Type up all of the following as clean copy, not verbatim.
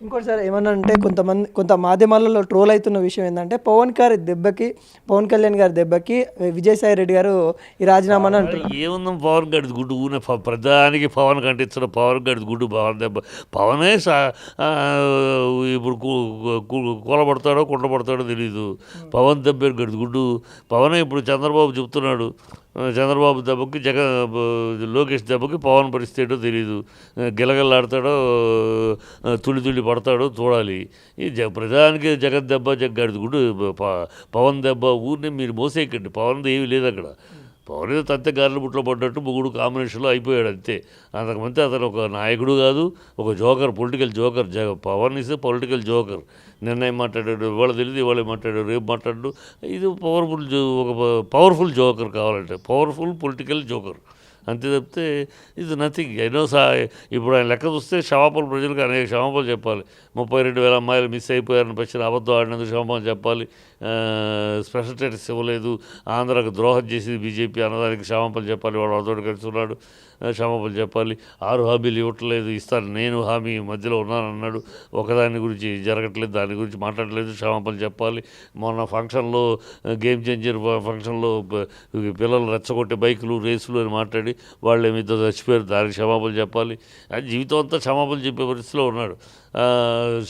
ఇంకోటి సార్ ఏమన్నా అంటే కొంత మాధ్యమాలలో ట్రోల్ అవుతున్న విషయం ఏంటంటే పవన్ కళ్యాణ్ గారి దెబ్బకి విజయసాయి రెడ్డి గారు ఈ రాజీనామాని అంటున్నారు. ఏముందాం పవన్ గడిది గుడ్డు ఊనే ప్రధానికి పవన్ కంటించడం పవన్ గడిది గుడ్డు పవన్ దెబ్బ పవనే ఇప్పుడు కూలబడతాడో కుండబడతాడో తెలీదు. పవన్ దెబ్బ గడిది గుడ్డు పవనే ఇప్పుడు చంద్రబాబు చెప్తున్నాడు. చంద్రబాబు దెబ్బకి లోకేష్ దెబ్బకి పవన్ పరిస్థితి ఏంటో తెలియదు. గిలగల్లాడతాడో తుళ్ళి పడతాడో చూడాలి. ఈ ప్రధానికి జగన్ దెబ్బ జగ్గడిది గుడ్డు పవన్ దెబ్బ ఊరిని మీరు మోసేయకండి. పవన్ది ఏమీ లేదు అక్కడ. పవన్ ఏదో తంతే గారెల బుట్లో పడ్డట్టు ముగ్గురు కాంబినేషన్లో అయిపోయాడు అంతే. అంతకుమంది అతను ఒక నాయకుడు కాదు, ఒక joker, political joker. Pawan is political joker. నిన్న మాట్లాడాడు, ఇవాళ తెలియదు, ఇవాళ మాట్లాడాడు, రేపు మాట్లాడు. ఇది ఒక పవర్ఫుల్ జోకర్ కావాలంటే, పవర్ఫుల్ పొలిటికల్ జోకర్ అంతే తప్పితే ఇది నథింగ్. ఇప్పుడు ఆయన లెక్క చూస్తే క్షమాపణలు ప్రజలకు అనేక క్షమాపణలు చెప్పాలి. 32,000 అమ్మాయిలు మిస్ అయిపోయారని పచ్చిన అబద్ధం ఆడినందుకు క్షమాపణలు చెప్పాలి. స్పెషల్ స్టేటస్ ఇవ్వలేదు, ఆంధ్రాకు ద్రోహం చేసింది బీజేపీ అన్నదానికి క్షమాపణలు చెప్పాలి. వాడు అతోడు కలిసి ఉన్నాడు, క్షమాపణలు చెప్పాలి. 6 హామీలు ఇవ్వట్లేదు, ఇస్తాను నేను హామీ మధ్యలో ఉన్నానన్నాడు. ఒకదాని గురించి జరగట్లేదు, దాని గురించి మాట్లాడలేదు, క్షమాపణలు చెప్పాలి. మొన్న ఫంక్షన్లో గేమ్ చేంజర్ ఫంక్షన్లో పిల్లలు రెచ్చగొట్టే బైకులు రేసులు అని మాట్లాడి వాళ్ళు ఏమితో చచ్చిపోయారు, దానికి క్షమాపణలు చెప్పాలి. జీవితం అంతా క్షమాపణలు చెప్పే పరిస్థితిలో ఉన్నాడు.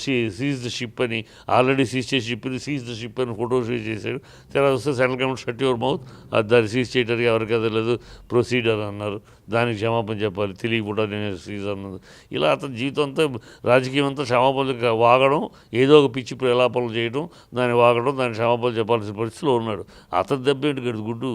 సీజ్ ద షిప్ అని ఆల్రెడీ సీజ్ చేసి షిప్ని సీజ్ ద షిప్ అని ఫోటో షూట్ చేశాడు. తర్వాత వస్తే central government shut your mouth, దాన్ని సీజ్ చేయడానికి ఎవరికి అదలేదు, ప్రొసీడర్ అన్నారు, దానికి క్షమాపణ చెప్పాలి. తెలియకుండా నేను సీజ్ అన్నది. ఇలా అతని జీవితం అంతా రాజకీయం అంతా క్షమాపణలు వాగడం, ఏదో ఒక పిచ్చి ప్రలాపనలు చేయడం, దాన్ని వాగడం, దాన్ని క్షమాపణలు చెప్పాల్సిన పరిస్థితిలో ఉన్నాడు. అతని దెబ్బ ఏంటి గుడ్డు.